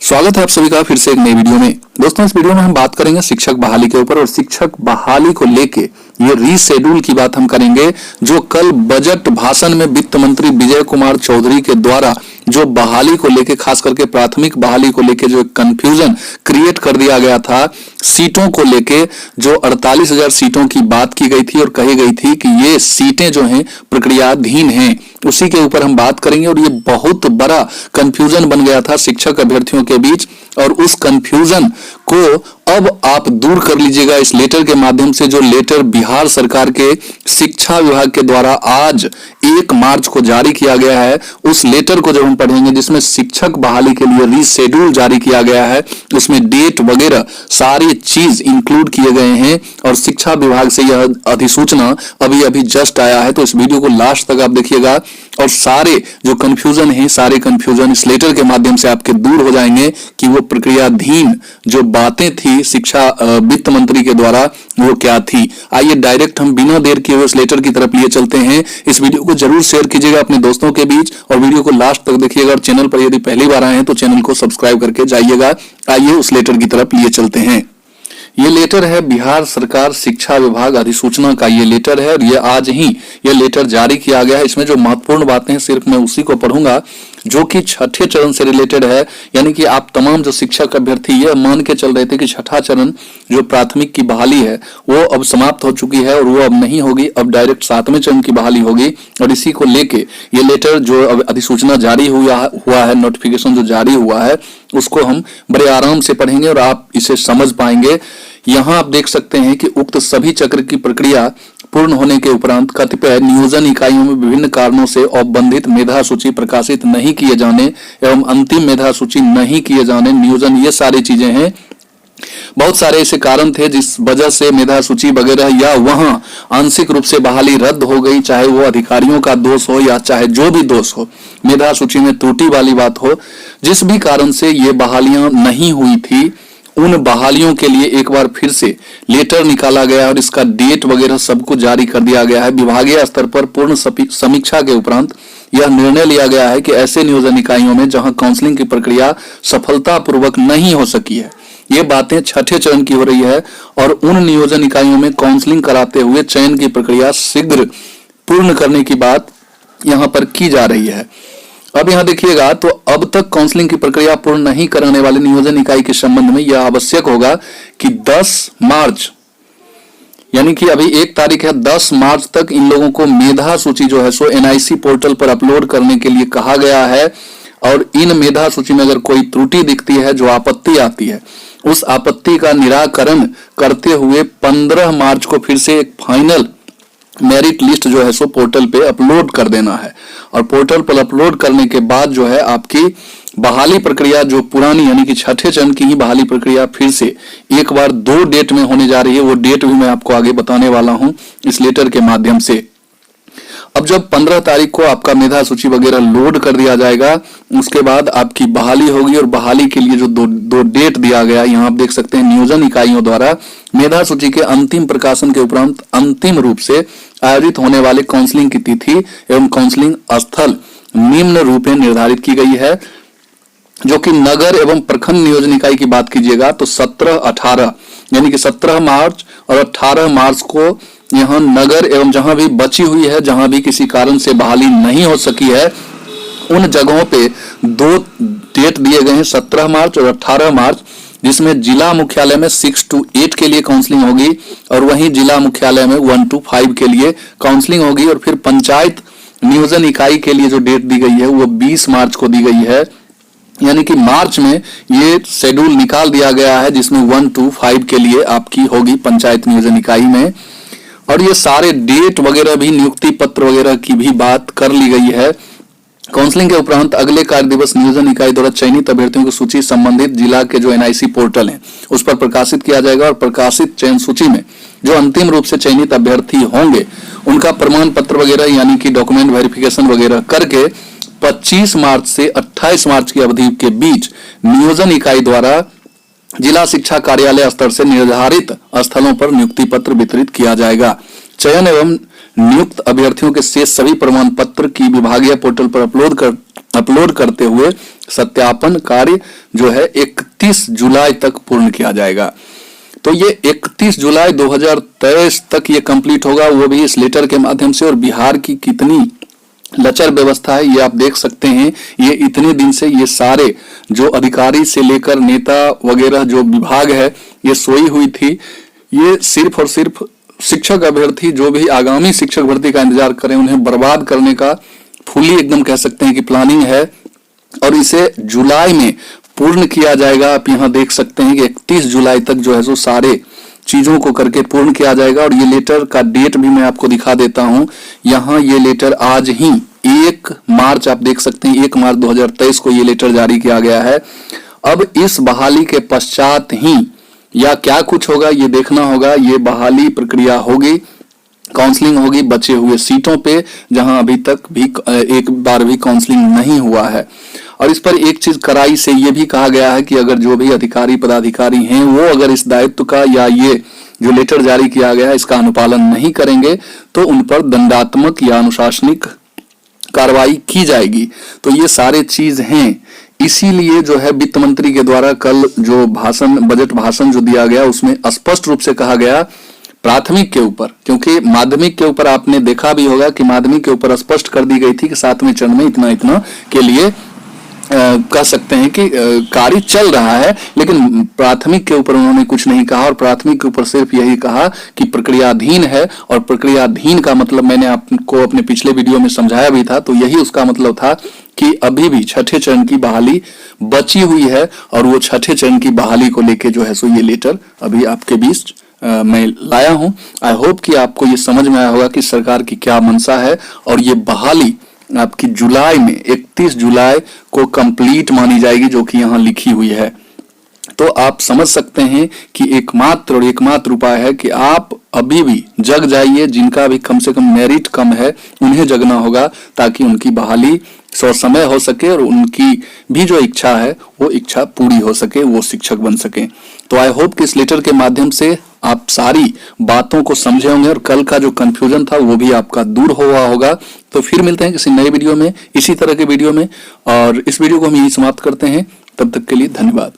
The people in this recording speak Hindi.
स्वागत है आप सभी का फिर से एक नई वीडियो में। दोस्तों, इस वीडियो में हम बात करेंगे शिक्षक बहाली के ऊपर और शिक्षक बहाली को लेके ये रीशेड्यूल की बात हम करेंगे, जो कल बजट भाषण में वित्त मंत्री विजय कुमार चौधरी के द्वारा जो बहाली को लेके, खास करके प्राथमिक बहाली को लेके जो कंफ्यूजन क्रिएट कर दिया गया था सीटों को लेके, जो 48,000 सीटों की बात की गई थी और कही गई थी कि ये सीटें जो हैं प्रक्रियाधीन हैं, उसी के ऊपर हम बात करेंगे। और ये बहुत बड़ा कंफ्यूजन बन गया था शिक्षक अभ्यर्थियों के बीच, और उस कंफ्यूजन को अब आप दूर कर लीजिएगा इस लेटर के माध्यम से, जो लेटर बिहार सरकार के शिक्षा विभाग के द्वारा आज 1 मार्च को जारी किया गया है। उस लेटर को जब हम पढ़ेंगे, जिसमें शिक्षक बहाली के लिए रीशेड्यूल जारी किया गया है, उसमें डेट वगैरह सारी चीज इंक्लूड किए गए हैं और शिक्षा विभाग से यह अधिसूचना अभी अभी जस्ट आया है। तो इस वीडियो को लास्ट तक आप देखिएगा और सारे जो कंफ्यूजन है, सारे कंफ्यूजन इस लेटर के माध्यम से आपके दूर हो जाएंगे कि वो प्रक्रियाधीन जो बातें थी शिक्षा वित्त मंत्री के द्वारा वो क्या थी। आइए डायरेक्ट हम बिना देर किए हुए इस लेटर की तरफ लिए चलते हैं। इस वीडियो को जरूर शेयर कीजिएगा अपने दोस्तों के बीच और वीडियो को लास्ट तक देखिएगा। और चैनल पर यदि पहली बार आए हैं तो चैनल को सब्सक्राइब करके जाइएगा। आइए उस लेटर की तरफ लिए चलते हैं। ये लेटर है बिहार सरकार शिक्षा विभाग अधिसूचना का ये लेटर है और ये आज ही ये लेटर जारी किया गया है। इसमें जो महत्वपूर्ण बातें हैं सिर्फ मैं उसी को पढ़ूंगा जो कि छठे चरण से रिलेटेड है। यानी कि आप तमाम जो शिक्षक अभ्यर्थी ये मान के चल रहे थे कि छठा चरण जो प्राथमिक की बहाली है वो अब समाप्त हो चुकी है और वो अब नहीं होगी, अब डायरेक्ट 7वें चरण की बहाली होगी। और इसी को लेके ये लेटर जो अब अधिसूचना जारी हुआ है, नोटिफिकेशन जो जारी हुआ है, उसको हम बड़े आराम से पढ़ेंगे और आप इसे समझ पाएंगे। यहाँ आप देख सकते हैं कि उक्त सभी चक्र की प्रक्रिया पूर्ण होने के उपरांत कतिपय नियोजन इकाइयों में विभिन्न कारणों से औपबंधित मेधा सूची प्रकाशित नहीं किए जाने एवं अंतिम मेधा सूची नहीं किए जाने, नियोजन, ये सारी चीजें हैं। बहुत सारे ऐसे कारण थे जिस वजह से मेधा सूची वगैरह या वहां आंशिक रूप से बहाली रद्द हो गई, चाहे वो अधिकारियों का दोष हो या चाहे जो भी दोष हो, मेधा सूची में त्रुटि वाली बात हो, जिस भी कारण से ये बहालियां नहीं हुई थी, उन बहालियों के लिए एक बार फिर से लेटर निकाला गया और इसका डेट वगैरह सब कुछ जारी कर दिया गया है। विभागीय स्तर पर पूर्ण समीक्षा के उपरांत यह निर्णय लिया गया है कि ऐसे नियोजन इकाइयों में जहां काउंसलिंग की प्रक्रिया सफलतापूर्वक नहीं हो सकी है, ये बातें छठे चरण की हो रही है, और उन नियोजन इकाइयों में काउंसलिंग कराते हुए चयन की प्रक्रिया शीघ्र पूर्ण करने की बात यहाँ पर की जा रही है। अब यहाँ देखिएगा तो अब तक काउंसलिंग की प्रक्रिया पूर्ण नहीं कराने वाले नियोजन इकाई के संबंध में यह आवश्यक होगा कि 10 मार्च, यानी कि अभी 1 तारीख है, 10 मार्च तक इन लोगों को मेधा सूची जो है सो एनआईसी पोर्टल पर अपलोड करने के लिए कहा गया है। और इन मेधा सूची में अगर कोई त्रुटि दिखती है, जो आपत्ति आती है, उस आपत्ति का निराकरण करते हुए 15 मार्च को फिर से एक फाइनल मेरिट लिस्ट जो है सो पोर्टल पे अपलोड कर देना है। और पोर्टल पर अपलोड करने के बाद जो है आपकी बहाली प्रक्रिया जो पुरानी, यानी कि छठे चरण की ही बहाली प्रक्रिया फिर से एक बार 2 डेट में होने जा रही है। वो डेट भी मैं आपको आगे बताने वाला हूं इस लेटर के माध्यम से। अब जब 15 तारीख को आपका मेधा सूची वगैरह लोड कर दिया जाएगा, उसके बाद आपकी बहाली होगी। और बहाली के लिए जो दो डेट दिया गया, यहाँ आप देख सकते हैं, नियोजन इकाइयों द्वारा मेधा सूची के अंतिम प्रकाशन के उपरांत अंतिम रूप से आयोजित होने वाले काउंसलिंग की तिथि एवं काउंसलिंग स्थल निम्न रूप में निर्धारित की गई है, जो कि नगर एवं प्रखंड नियोजन इकाई की बात कीजिएगा तो 17-18, यानी कि 17 मार्च और 18 मार्च को यहाँ नगर एवं जहां भी बची हुई है, जहां भी किसी कारण से बहाली नहीं हो सकी है, उन जगहों पे 2 डेट दिए गए हैं, 17 मार्च और 18 मार्च, जिसमें जिला मुख्यालय में 6 to 8 के लिए काउंसलिंग होगी और वहीं जिला मुख्यालय में 1 to 5 के लिए काउंसलिंग होगी। और फिर पंचायत नियोजन इकाई के लिए जो डेट दी गई है वो 20 मार्च को दी गई है। यानी कि मार्च में ये शेड्यूल निकाल दिया गया है, जिसमें 1 to 5 के लिए आपकी होगी पंचायत नियोजन इकाई में। और ये सारे डेट वगैरह भी, नियुक्ति पत्र वगैरह की भी बात कर ली गई है। काउंसलिंग के उपरांत अगले कार्य दिवस नियोजन इकाई द्वारा चयनित अभ्यर्थियों की सूची संबंधित जिला के जो एनआईसी पोर्टल है उस पर प्रकाशित किया जाएगा। और प्रकाशित चयन सूची में जो अंतिम रूप से चयनित अभ्यर्थी होंगे उनका प्रमाण पत्र वगैरह, यानी कि डॉक्यूमेंट वेरिफिकेशन वगैरह करके 25 मार्च से 28 मार्च की अवधि के बीच नियोजन इकाई द्वारा जिला शिक्षा कार्यालय स्तर से निर्धारित स्थलों पर नियुक्ति पत्र वितरित किया जाएगा। चयन एवं नियुक्त अभ्यर्थियों के शेष सभी प्रमाण पत्र की विभागीय पोर्टल पर अपलोड करते हुए सत्यापन कार्य जो है 31 जुलाई तक पूर्ण किया जाएगा। तो ये 31 जुलाई 2023 तक ये कंप्लीट होगा, वो भी इस लेटर के माध्यम से। और बिहार की कितनी लचर व्यवस्था है ये आप देख सकते हैं। ये इतने दिन से ये सारे जो अधिकारी से लेकर नेता वगैरह जो विभाग है ये सोई हुई थी। ये सिर्फ और सिर्फ शिक्षक अभ्यर्थी जो भी आगामी शिक्षक भर्ती का इंतजार करें उन्हें बर्बाद करने का फुली एकदम कह सकते हैं कि प्लानिंग है, और इसे जुलाई में पूर्ण किया जाएगा। आप यहाँ देख सकते हैं कि 31 जुलाई तक जो है सो सारे चीजों को करके पूर्ण किया जाएगा। और ये लेटर का डेट भी मैं आपको दिखा देता हूं। यहाँ ये लेटर आज ही 1 मार्च आप देख सकते हैं 1 मार्च 2023 को ये लेटर जारी किया गया है। अब इस बहाली के पश्चात ही या क्या कुछ होगा ये देखना होगा। ये बहाली प्रक्रिया होगी, काउंसलिंग होगी बचे हुए सीटों पे जहां अभी तक भी एक बार भी काउंसलिंग नहीं हुआ है। और इस पर एक चीज कड़ाई से ये भी कहा गया है कि अगर जो भी अधिकारी पदाधिकारी हैं वो अगर इस दायित्व का या ये जो लेटर जारी किया गया है इसका अनुपालन नहीं करेंगे तो उन पर दंडात्मक या अनुशासनिक कार्रवाई की जाएगी। तो ये सारे चीज हैं। इसीलिए जो है वित्त मंत्री के द्वारा कल जो बजट भाषण जो दिया गया उसमें स्पष्ट रूप से कहा गया प्राथमिक के ऊपर, क्योंकि माध्यमिक के ऊपर आपने देखा भी होगा कि माध्यमिक के ऊपर स्पष्ट कर दी गई थी कि 7वें चरण में इतना इतना के लिए कह सकते हैं कि कार्य चल रहा है, लेकिन प्राथमिक के ऊपर उन्होंने कुछ नहीं कहा। और प्राथमिक के ऊपर सिर्फ यही कहा कि प्रक्रियाधीन है। और प्रक्रियाधीन का मतलब मैंने आपको अपने पिछले वीडियो में समझाया भी था। तो यही उसका मतलब था कि अभी भी 6ठे चरण की बहाली बची हुई है और वो 6ठे चरण की बहाली को लेके जो है सो ये लेटर अभी आपके बीच मैं लाया हूं। आई होप कि आपको ये समझ में आया होगा कि सरकार की क्या मंशा है। और ये बहाली आपकी जुलाई में 31 जुलाई को कंप्लीट मानी जाएगी जो कि यहाँ लिखी हुई है। तो आप समझ सकते हैं कि एकमात्र उपाय है कि आप अभी भी जग जाइए। जिनका भी कम से कम मेरिट कम है उन्हें जगना होगा ताकि उनकी बहाली समय हो सके और उनकी भी जो इच्छा है वो इच्छा पूरी हो सके, वो शिक्षक बन सके। तो आई होप कि इस लेटर के माध्यम से आप सारी बातों को समझे होंगे और कल का जो कंफ्यूजन था वो भी आपका दूर हुआ होगा। तो फिर मिलते हैं किसी नए वीडियो में, इसी तरह के वीडियो में, और इस वीडियो को हम यही समाप्त करते हैं। तब तक के लिए धन्यवाद।